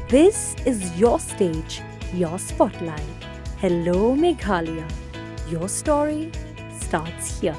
This is your stage, your spotlight. Hello, Meghalaya. Your story starts here.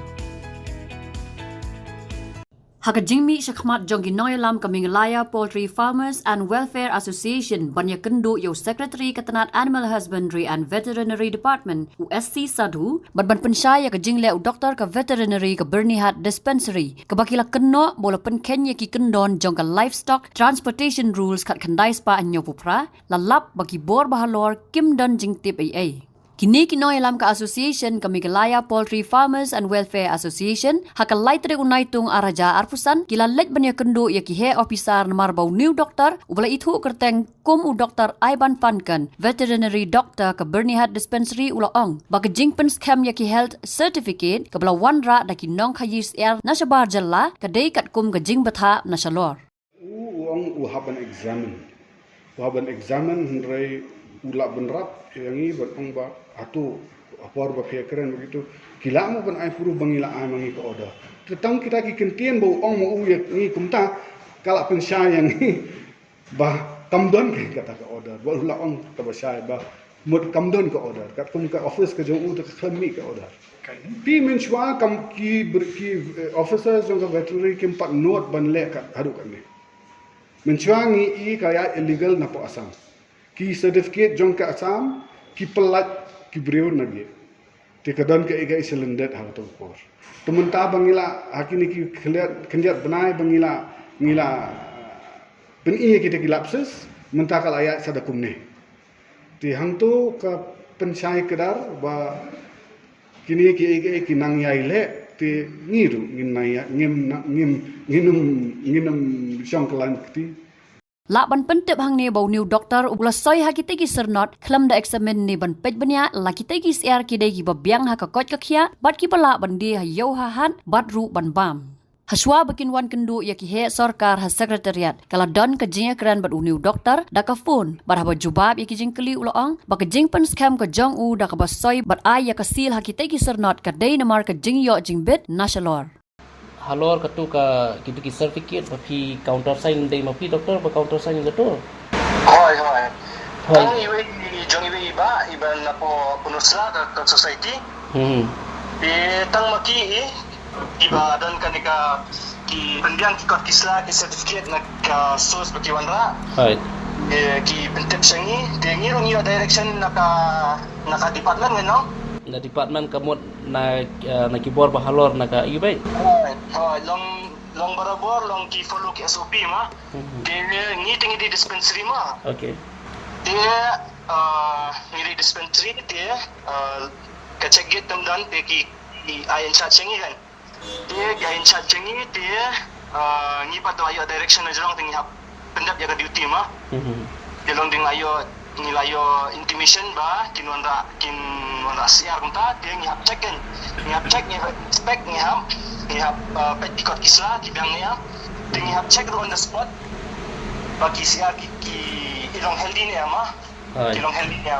Hakajingmi Shakmat Jonginoyalam Kamingalaya Poultry Farmers and Welfare Association Banyakendu Yo Secretary Katanat Animal Husbandry and Veterinary Department USC Sadhu Badban Pensyaya Kajingle U Doktor Ka Veterinary Ka Bernihat Dispensary Kabakila Keno Bola Penkenya Ki Kendon Jongka Livestock Transportation Rules Kat Kandai Spa Anyo Pupra Lalap Bagi Bor Bahalor Kim Don Jing Tip AA Kini kinoyalam ka association Kamigalaya Poultry Farmers and Welfare Association hakalay tere unaitung araja arpusan kilalet banya kendo ya kihe officer namarbau new doctor ubala itu kerteng kum u Dr. Ivan Pankan veterinary doctor ka Bernihat Dispensary ulaong bakajing penskam ya ki health certificate kabla wanra daki nong khayis air nasabar jalla kadai kat kum kajing batha nasalor uang uhaban examen hendrai ulak benrap yang ini berpeng ba atu apor ba keren begitu kila mo ban ai puru bangila ai mangi ko order tetang kita ki kentien bau ong mo uyak ni kumta kala pensyai yang ni ba kamdon ke kata ka order ba ula ong ka ba syai ba mud kamdon ka order kat kum ka office ka jong u ta khami ka order pi menchwa kam ki officers jong ka veterinary kim pat note ban le kat hadu kan ni menchwa ngi i kaya illegal na po asam ki certificate jong ka asam ki pelat ki breu nagi te kadan ka ega iselendet ha to por temunta bangila hakini ki kendiat benai bangila ngila ben iya kita kilapses menta kal ayat sada kumne ti hang tu ka pensyai kedar ba kini ki ega ki nang yai le ti ngiru nginaya nginum syongkelan kti Laban pentep hang ne bau new doctor ubla soy ha kitegi sernot klam da examen ne ban pej banya la kitegi siar kidegi babyang ha ka kot kakhia bat ki pala bandi ha yo ha han bat ru ban bam haswa bakin wan kendu ya ki he sarkar ha secretariat kala don ka jing kran bat new doctor da ka phone bat ha jubab ya ki jing kli ulaong ba ka jing pen scam ka jong u da ka basoy bat ay ya ka sil ha kitegi sernot ka dei namar ka jing yo jing bit nasalor halor katu ka kitu ki certificate papi counter sign dei mapi doktor pa counter sign gato hoi tang iwe jong iwe iban na po punusla ka society tang maki iba dan kanika ki pendiang ki kot kisla ki certificate na ka source baki wanra ki pentep sangi de ngirong yo direction naka department ngeno na department kamot na kibor bahalor na ka ibe long barabor long ki follow ki SOP ma de ni tingi di dispensary ma okay de ni dispensary de ka check gate dan pe ki ayan chat chengi kan de ayan chat chengi de ni pato ayo direction na jong tingi hap pendap jaga duty ma de long ding ayo nilayo intimation ba kinwanda siar kunta dia ngihap check ngihap spec ngihap petikot kisla kibang niya dia ngihap check on the spot bagi siar ki ilong healthy niya ma ilong healthy niya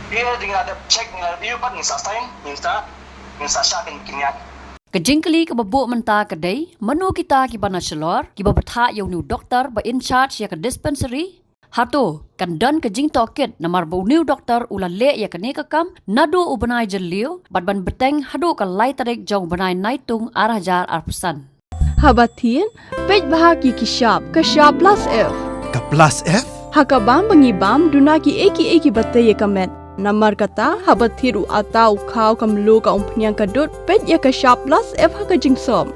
dia dengan ada check nilai dia pat ngisa time ngisa shakin kinyat Kejingkeli ke babuk menta kedai menu kita ki banaselor ki babatha yo new doctor ba in charge ya ke dispensary Hato, kan don ke jing toket namar bau new doktor ula le ya kene kam nadu ubanai jelliu ban beteng hadu ka lai tarik jong banai naitung arah jar arpusan. Habatin, pej bahagi ki shop plus F. Ka plus F? Hakabam bangibam dunaki eki batay kamet. Namar kata habathiru atau kau kamlu ka umpnyang kadut pej ya ka shop plus F haka jing som.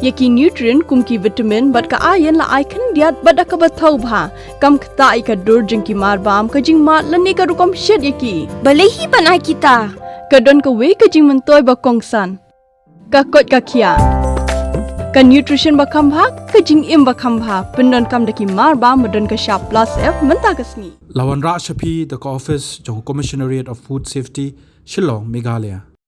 Yaki nutrient kumki vitamin bat ka ayan la icon diat bada ka bathau bha kam khta ka dur jing ki mar bam ka jing mat lani ka rukom shed yaki balehi banai kita ka don ka we ka jing mentoy ba kongsan ka kot ka khia ka nutrition ba kham bha ka jing im ba kham bha pendon kam daki mar bam don ka sharp plus F menta kasni Lawan Ra Shapi the office jong Commissionariat of Food Safety Shillong Meghalaya